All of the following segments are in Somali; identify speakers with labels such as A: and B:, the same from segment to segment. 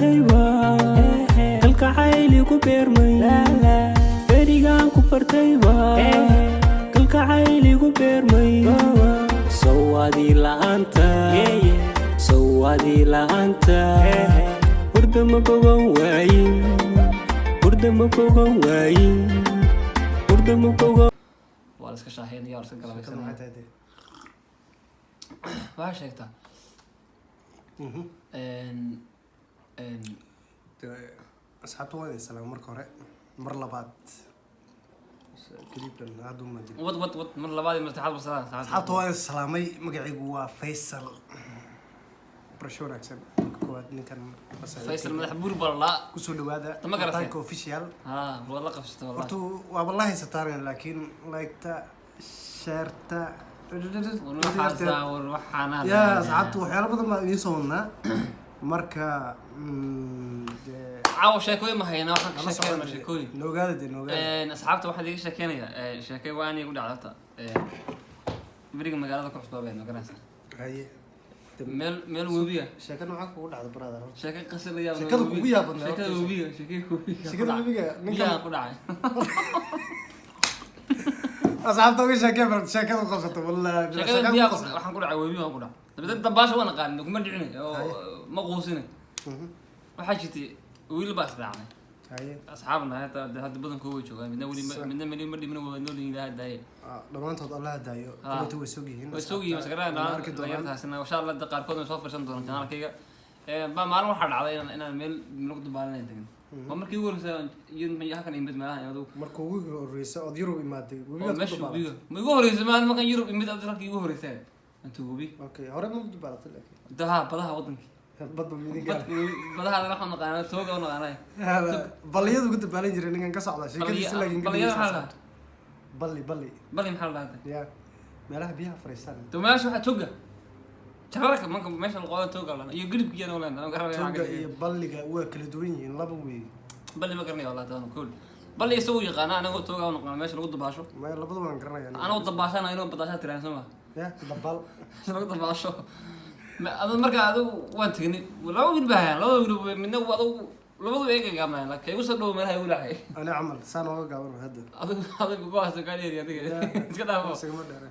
A: bartayba kalgacayl igu beermay berigaan ku bartayba kalgacayl igu beermay sawadii la'aanta hurda ma bogan waayin
B: waa iska shaaheynaya oo iska galabeysanaya waxaa sheegtaa
C: asxaabta waa idin salaam marka hore mar labaad kadibkan haduu ma jiro
B: wad mar labaad iyo mar saddexaad basalaam
C: asxaabta waa idin salaamay magacaygu waa Faisal برشو راكسن كواد نكن
B: فيصل مدح بور بالله
C: كسو دواده
B: تانك
C: اوفيشال
B: والله قفشت والله
C: قلت والله ستارين لكن لايكتا شيرتا
B: وروحنا
C: يا صعبت وحيلا بدل ما يسونا marka
B: caaw sheekooyin ma hayna waxaan ka sheekeynaa sheekooyin
C: noogaada
B: asxaabta waxaan iga sheekeynaya sheekay waan igu dhacdata bariga magaalada ku xusbaabay ma garanaysaa
C: haye
B: meel webiga
C: sheekada waxa kugu dhacdo brother
B: sheekay qasal yaab
C: sheekada kugu yaabad
B: sheekada webiga ninka ku dhacay
C: asxaabta uga sheekay bar sheekada qabsato wallahi
B: sheekada biya waxaan ku dhacay webiga ku dhacay dabadda dabaasha wana qaan kuma dhicin oo ma quusin waxa jirtay wiil baa raacay haye asxaabna hadda badan koo way joogaan midna ma dhimin waa nool ilaahay daayay
C: dhamaantood Allah daayo inta way soo yihiin
B: maskarana yartaasna insha Allah qaarkood soo farsan doonaan kanaalkayga ba maalin waxa dhacday inaan meel lagu dubaalanay tagin waa markii ugu horeysay iyo halkan imid meelaha iyadu
C: markii ugu horeysay oo Yurub imaaday
B: webiga ma ugu horeysay markan Yurub imid halkii ugu horeysay inta webi
C: okay hore ma dubaalatay laakiin
B: badaha wadanka
C: badba midiga
B: badaha waxaan naqaanaa tooga naqaanay
C: baliyadu ku dubaalan jiray ninkan ka socda sheekadiisa laakiin
B: baliyada
C: balli
B: maxaa la dhahay
C: ya meelaha biyaha fariistaan
B: tumaashu waxa tooga jararka manka meesha la qodo tooga lana iyo gudubkiina walaal aan garanayo
C: tooga iyo balliga waa kala duwan yihiin laba weey
B: balli ma garanayo wallahi taan kool balli isoo yaqaan anaga tooga oo naqaan meesha lagu dabaasho
C: ma labadu waan garanayaa
B: anaga dabaashana inuu badaasha tiraan ma
C: ya dabal
B: lagu dabaasho ma adu marka adu waan tagnay laba wiil baa laba midna wada labadu eega gaabnaa laakiin ugu soo dhaw meelaha ugu dhacay
C: ana amal saan oo gaabno hadda
B: adu go'aas ka dheeri adiga iska dhaafo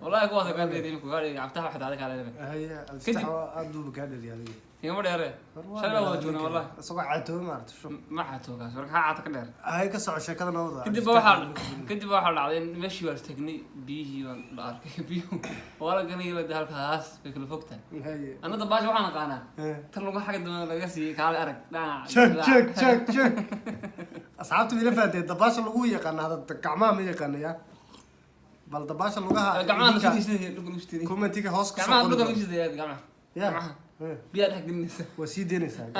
B: wallahi go'aas ka dheeri ku gaari aftaha waxa dhacay kale
C: haya alstaxwa adu ka dheeri adiga
B: يوم ديره شلون لو جونا والله
C: سوق عاتو ما عرفت شو
B: ما حاتوغا سوق عاتا كدير
C: هاي كسو شكله نوضه
B: كدب waxaa dhacday meeshii waa tagnay biyihii waan la arkay biyo wala ganay la halkaas way kala fogtaan ana dabaash waxaan aqaana tan lagu xaq doona laga sii kaale arag
C: check asxaabtu ila faatay dabaash lagu yaqaan hada gacmaha ma yaqaanaya bal dabaash lugaha
B: gacmaha sidii
C: commentiga hoos ka
B: soo qoro gacmaha بيا حق النساء
C: وسيدي نساء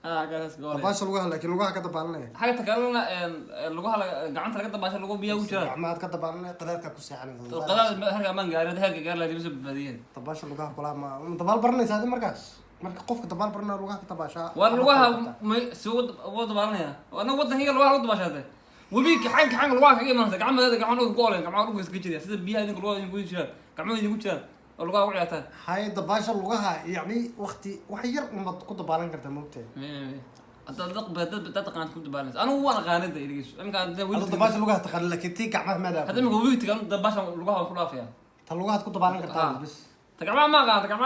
B: كاس قول
C: باش لغها لكن لغها كدبالنا
B: حاجه تكلمنا لغها غعنت لقد باش لغو بيا وجرا
C: ما كدبالنا قدرك ku saxan
B: qadaad herga man gaarid herga gaar la dibso badiyeen
C: tabaasha lugaha kula ma dabal barnaysa hadii markaas marka qofka dabal barna lugaha ka tabaasha
B: war lugaha soo wada barnaya ana wadanka lugaha wada baashada وبيك حق lugaha kaga imanaysa gacmadeeda gacan ugu goolen gacan ugu iska jira sida biyaha idin lugaha ugu jira gacmadeeda ugu jira lugaha ugu ciyaartaan
C: hay dabasha lugaha yani waqti wax yar uma ku dabaalan kartaa moogtay
B: hadda dad qanad ku dabaalanaysa anu waan qaanada iligiis imka
C: dabasha lugaha taqaan laakiin tii gacmaha ma
B: hadda imka webiga tagan dabasha lugaha ku dhaafaya
C: ta lugaha ku dabaalan kartaa bas
B: tagama ma qaad tagama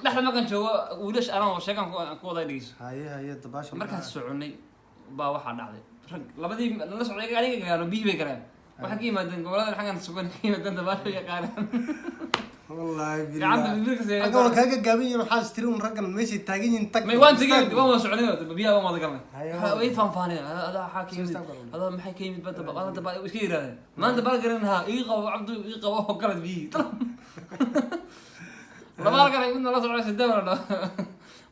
B: dhaxda ma kan joogo wiilash aan oo sheegan ku wada iligiis
C: hay dabasha
B: markaan soconay baa waxa dhacday rag labadii la socday gaariga gaaro biyo bay garaan waxa ka yimaadeen gobolada xagan sugan ka yimaadeen dabasha yaqaan
C: والله بالله
B: عبد الملك زي
C: اقول كاجا جابين waxaa istirun raggan meeshii taagan yihiin tag
B: ma waan tagay waan soconay biyaha waan wada galnay way fanfaanay hada xaakim hada maxay ka yimid bada bada bada iska yiraahdeen maanta bal garanha ii qabo abdu ii qabo oo kala biyi laba garay inna la socday sidaba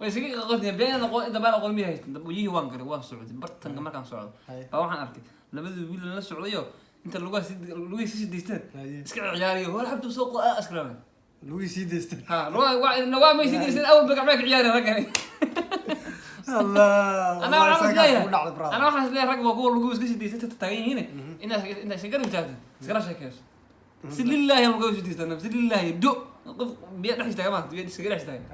B: way iska qodnay been qoon inta bal qoon miyahay biyi waan garay waan socday bartanka markaan socdo baa waxaan arkay labada wiil la socdayo inta lugaha si deystaan iska ciyaariyo wala habdu soo qaa askaraam
C: lugaha si deystaan
B: ha lugaha ma si deystaan awal baga ma ciyaari ragay
C: الله
B: انا waxaan leeyahay rag waa lugu iska si deystaan taagan yihiin inta shaqada intaad iskala sheekayso si lillahi lugu si deystaan si lillahi do qof biya dhaxis taagan ma biya iska dhaxis taagan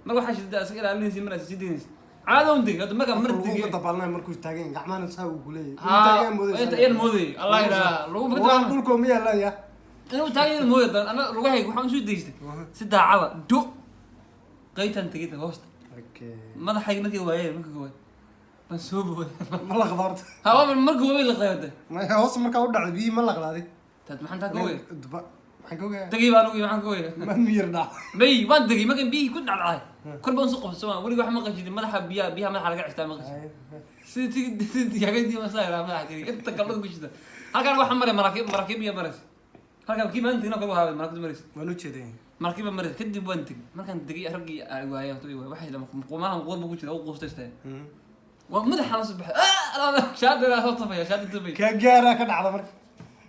B: mar waxa shida iska ilaalinaysi mar si deystaan عادهم دي هذا مرة
C: مرتي
B: مرة
C: طبعا مركو تاجين قعمان نساوي كليه
B: ها انت ايه المودي الله يلا لو بقى
C: نقولكم يا لا يا
B: انو تاجين المودي انا روحي waxaan soo deystay sida caba do qaytan tigida hoosta
C: اوكي
B: madaxay markii waayay markii waayay ban soo boobay
C: ما لا خبرت
B: hawa markii waayay la qayday
C: ما هوس marka u dhacday biyo ma la qaaday
B: tad maxaan taa gooyay
C: maxaan gooyay
B: dagay baan ugu maxaan gooyay
C: ma miyir dhac
B: bay waan dagay markaan biyo ku dhacay kor baan soo qabsay wali wax ma qajid madaxa biyaha madaxa laga cistaa ma qajid sidii yaagay ma saayra madaxa inta kaloo ku jida halkan waxa maray maraakiib iyo maras halkan kii maanta inoo kala wahaa maraakiib maras
C: waan u jeeday
B: markiiba maray kadib waan tagay markaan tagay raggii ay waayeen toy waxay lama quumahan qoor buu ku jira oo quustaystay waa madaxa la subax shaadada soo tafaya shaadada tafay
C: ka gaara ka dhacda marka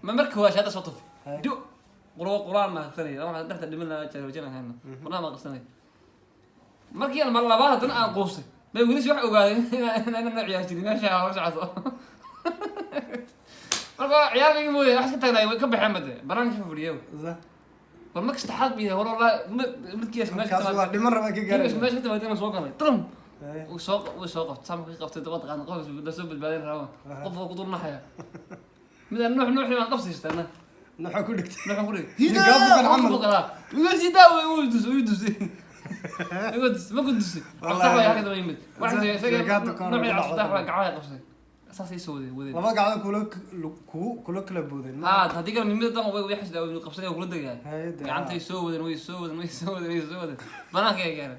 B: ma marka waa shaadada soo tafay do quraan ma qsanay waxa dhaxta dhiman la jarojana hayna quraan ma qsanay markii aan mar labaad hadan aan quustay bay weli wax ogaadeen inaan ciyaar jirin meesha hor socdo marka ciyaarigi mooyay wax ka tagnay ka baxeen made barnaamijka fadhiyo war ma kastaxad biyo war wallah midkiis meesha
C: waa dhiman raba ka gaaray
B: meesha tabaadina soo galay trum soo qabtay saamka qabtay dabad qaan qof la soo badbaadin raba qof ku dulnaxaya mid aan nuux aan qabsiistana
C: nuux ku dhigtay
B: nuux ku dhigtay
C: hida gaabkan amal
B: ugu sida uu dus ما كنت دسي عفتح ويا هكذا يمد واحد يسجل نوعي عفتح ويا قعاية قصدي أساسي يسوي ودي
C: لما قاعد كلو كلب بودين
B: هذيك من يمد طبعا ويحس ده قبصني وكل ده يعني عنده يسوي ويسوي بناك يا جاري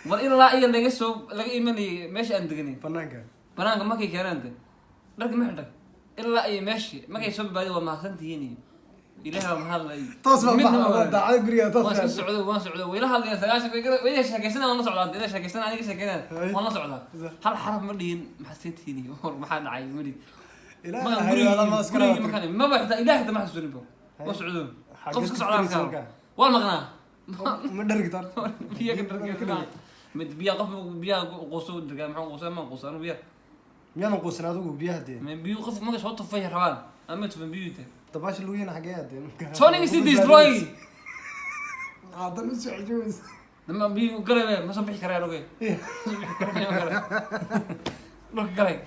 B: والله إيه اللي يسوي لقي مني ماشي عندكني بناك ما كي كان أنت لكن ما عندك إلا أي ماشي ما كي يسوي بعد وما سنتيني إلها محل
C: تصل بحر دعاء قريه تصل
B: وان سعودي وإلها اللي سجاش وإذا شاكسنا وانا سعودي إذا شاكسنا أنا شاكسنا وانا سعودي هل حرف مدين ما حسيت فيني ما حد عايز مدين ما بحث إله حتى ما حسوني بو ما سعودي قف سعودي كان والمغنى
C: ما درك تر
B: بيا كده مد بيا قف بيا قصو درجة محن قصو ما قصو أنا بيا
C: ميانا قصنا هذا بيا هدي
B: من بيو قف ما قصو طفيه روان أما تفهم بيوته
C: طباش لوين حاجات
B: سوني سي ديستروي
C: هذا مش عجوز
B: لما بيو قريب ما صبح كراي لوكي لوك قريب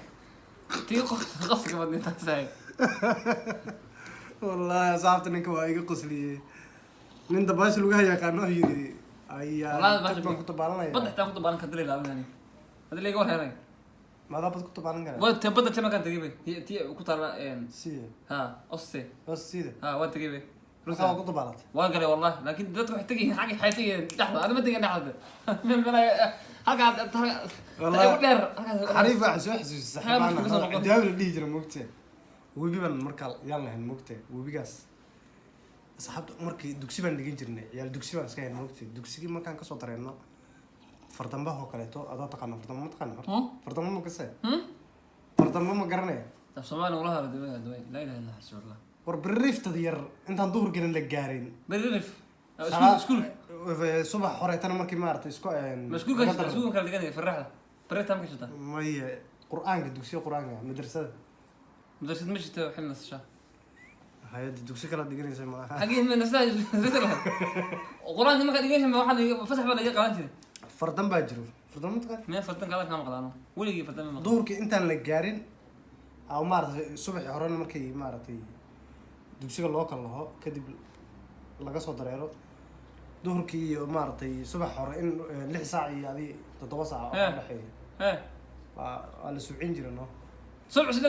B: تي قص كمان تساي
C: والله يا صاحبتي انك وايق قسلي من دباش لوغا يقانو يري اي
B: والله
C: كنت بالنا
B: بدح تا كنت بالنا كدري لا يعني هذا اللي يقول هنا
C: ماذا كنت بالنا
B: وين تبدا كما كان تجيبي هي تي كنت ان
C: سي
B: ها أصي
C: بس سيده
B: وين تجيبي
C: روسا كنت بالات
B: واقري والله لكن بدك تروح تجي حاجه حياتيه لحظه انا ما تجي لحظه من بلا هكا
C: والله حريف احسس سحبان داول اللي يجرى موقته وبيبان marka yaan lahayn moogtay webigaas asxaabta markii dugsi baan dhigin jirnay yaal dugsi baan iska hayn moogtay dugsigii markaan ka soo dareeno fardambaha oo kaleeto adaa taqaan fardamba ma kasay fardamba ma garanay
B: Soomaali walaha la la ilaha illa allah
C: war biriifta yar intaan duhur gelin la gaarin
B: biriif iskuul
C: subax horeetana markii maartay isku
B: iskuul kala dhiganay farxada biriifta ma kashata
C: may quraanka dugsiga quraanka madrasada
B: مدرسة مشيت حنا الشهر
C: هاي الدكتور كلا دقيقة زي ما
B: حقيقة من الناس زيت لها وقران ما كان يجي ما واحد فتح ولا يقرا انت
C: فردان باجرو فردان متقال
B: ما فردان قال كم قرانو ولا يجي فردان ما
C: دورك انت اللي جارين او مارتي صبح هورنا markay maartay dugsiga loo kala laho kadib laga soo dareero duhurkii iyo maartay subax hore in 6 saac iyo 7 saac oo dhaxay waa la suucin jirno
B: سبع سنة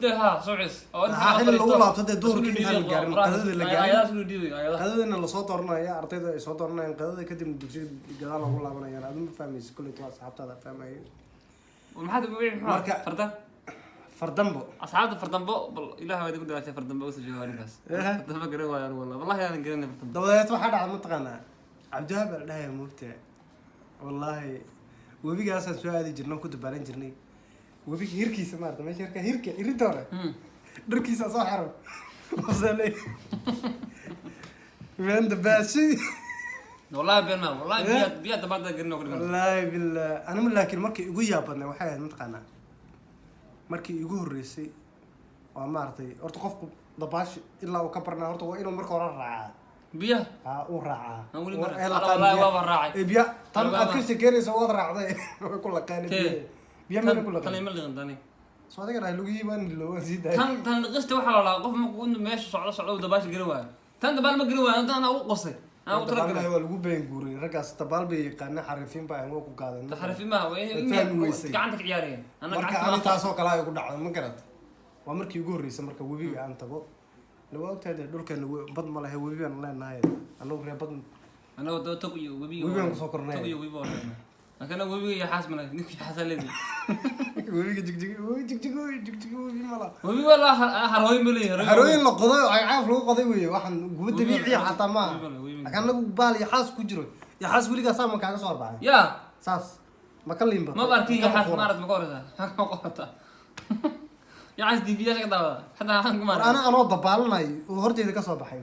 B: ها سبعس
C: أو أنت حاجة اللي هو لابد الدور كي هذا الجارين قدر اللي جارين قدر إن اللي صوت ورنا يا أرتيدا صوت ورنا قدر كده من دكتور جدال والله أنا يعني أنا ما فاهم كل توع صاحبت هذا فاهم أيه
B: والمحاد بيبيع فردان
C: فردنبو
B: أصحاب فردنبو إله ما يقول دلوقتي فردنبو بس جواني بس فردنبو قريبا يا والله والله يعني قرينا فردنبو
C: دولات واحد على منطقنا عبد الوهاب لا يا مبتع والله وبيجي أصلا سؤال جرنا كنت بارين جرني وبيك هيركي سمعت ماشي هيركي يريدورة دركي صاحر وصلي من دباشي
B: والله بينا والله بيا بعد قرنا
C: والله بالله أنا من لكن مركي يقول يا بدنا وحياة منطقنا مركي يقول الرئيسي ومارتي أرتقف دباش إلا وكبرنا أرتقف إنه مركو ررع
B: biya
C: uu raacaa
B: wali
C: waa
B: raacay
C: biya tan aad ka sheekeynayso wad raacday way ku laqaan biya ma ku laqaan
B: tan ma liqan
C: soo adiga raay lugu yiibaan loo siday
B: tan qista waxa la qof ma ku meesha socdo dabaash gari waayo tan dabaal ma gari waayo tan uu qosay u tara
C: galay waa lagu been guuray ragaas dabaal bay yaqaan xarifiin baa aan ku qaadan
B: xarifiin ma way gacanta ka ciyaareen
C: ana taas oo kala ay ku dhacdo ma garad waa markii ugu horeysay marka webiga aan tago lagu ogtahay dhulkeena bad ma lahayn webi aan leenahay anagu reer bad
B: anagu dad tog iyo webi
C: aan ku soo kornay
B: tog iyo webi oo akana webi iyo xaas ma lahayn ninkii xasaladi
C: webiga jigjig webi ma la
B: webi wala harooyin ma leeyahay
C: harooyin la qoday ay caaf lagu qoday weey waxaan guba dabiici xataa ma akana lagu baal iyo xaas ku jiro iyo xaas weliga saama kaaga soo baxay
B: ya
C: saas ma ka liimba
B: ma bartii xaas maarad ma qorata ma qorata يعاس دي فيها كذا حتى عنكم
C: أنا ضبالناي وهرتي ذيك صوب حيو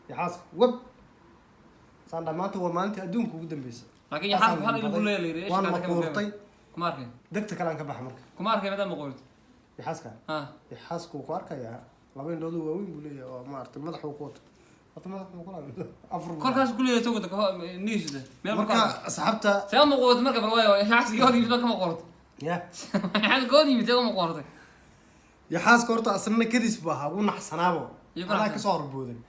C: يعاس وب صار ما تو ما أنت أدونك قدام بيس
B: لكن يعاس بحال يقول لي ليش
C: وأنا مقورتي
B: كمارك
C: دكت كلام كبح مرك
B: كمارك متى مقورت
C: يعاس كان يعاس كوكارك يا لابين دولو وين بقولي ما أعرف مدح وقوت أتمنى مقولة أفرق
B: كل كاس كل يوم توقتك نيش ده
C: مركا سحبتها
B: سام مقورت مركب رواية يعاس يقعد يجيب لك مقورت
C: يا
B: يعاس قاعد يجيب لك مقورت
C: يحاس كورتا أصلاً كديس بها ونحسنابه أنا كسر بودن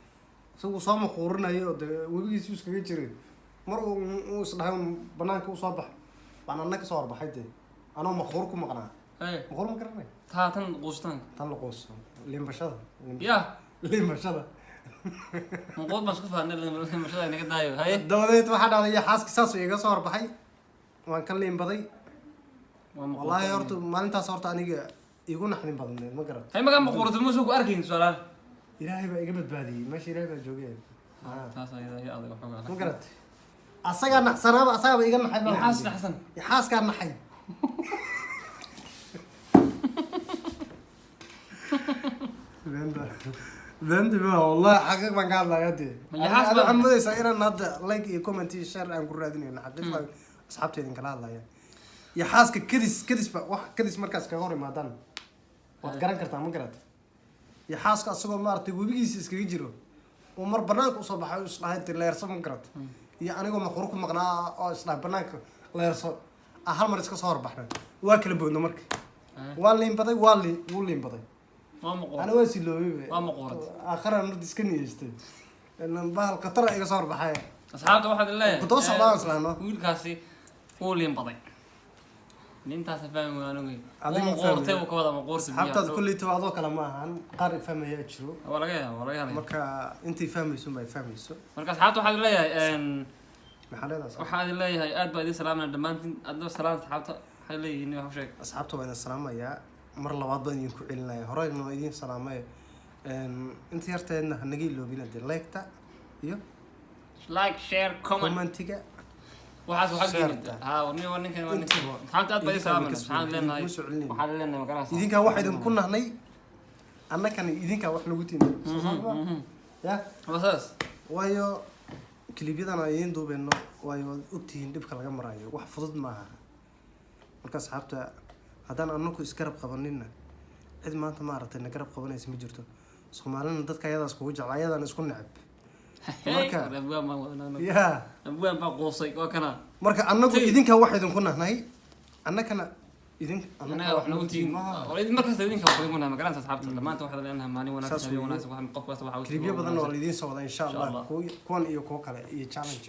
C: سو صام قورنا يود وبيجي يسوس كبير مرة وصلهم بنانك وصبح أنا كسر بحيته أنا مخوركم مقنع مخور مقنع
B: ها تن قوستان
C: تن القوس لين بشرة
B: يا
C: لين بشرة
B: مقود مسكوف عن لين بشرة يعني كده هاي
C: دولت واحد هذا يحاس كساس يقصر بحي وان كان لين بدي والله يورت ما أنت صورت أنا يقولون حنين بدنا ما قرأت.
B: هاي ما كان مقورة الموسوق أركين سؤال.
C: إلهي بقى إجابة بادي ماشي إلهي بقى جوجين.
B: تاسع يا أضيق حاجة.
C: ما قرأت. أصلا نحسن أنا أصلا بيجي نحي.
B: يحاس نحسن.
C: يحاس كان نحي. بند ما والله حقيقة ما قال لا يدي. أنا عمودي سائرا هذا لايك يكومنتي شير عن كرادين أنا حقيقة أصحابتي إن كلا الله يعني. يحاس كدس بقى واحد كدس مركز كهوري ما دان. وتقارن كرتا ما قرأت يحاسك أصلا ما أرتي وبيجي يسكي يجرو ومر بناك وصباح وصلاح أنت لا يرسم ما قرأت يعني أنا مخروق مقنع أصلاح بناك لا يرسم أهل مرة صار بحنا واكل بونه مرك واللي ينبضي واللي ينبضي أنا واسي لو
B: ما قرأت
C: آخر أنا ديسكني يستي إن بحال قطرة إيه صار بحاجة
B: أصحاب واحد الله
C: بتوصل لا أصلا
B: ويل كاسي هو اللي ينبضي انت فاهم وانا وي
C: عظيم
B: مقورتي وكذا مقورت
C: حتى كل توادو كلامها قارئ فهم هي تشرو
B: ولا
C: marka intii fahmayso ma fahmayso
B: marka asxaabtu waxa leeyahay
C: maxaladaas
B: waxa leeyahay aad baa idin salaamna dhamaantiin adoo salaam asxaabta waxa leeyihiin wax sheeg
C: asxaabtu waa idin salaamaya mar labaad baan idin ku celinaya horeyna waa idin salaamay inta yarteedna hanagi loobina like-ta iyo
B: like share
C: comment-iga
B: waxaas waxa jimid ها ونينكن xanta aad bay salaamna waxaan leenahay waxaan leenahay magaraas
C: idinka wax idin ku nahnay annakan idinka wax lagu tiimay ya
B: wasaas
C: waayo kliibyadan ay idin duubeyno waayo ogtihiin dhibka laga marayo wax fudud maaha marka asxaabta haddaan annaku isgarab qabanina cid maanta ma aragtay garab qabanaysa ma jirto Soomaalina dadka ayadaas kugu jecel ayadaan isku necab marka ya
B: abwaan baa qoosay oo kana
C: marka annagu idinka wax idin ku nahnay annakana idin
B: annaga wax nagu tiin oo idin markaas idinka wax idin magaraas asxaabta dhamaanta waxa leenahay maalin wanaagsan iyo wanaagsan waxa qof kasta waxa
C: kliibyo badan oo idin soo wada insha Allah kuwan iyo kuwa kale iyo challenge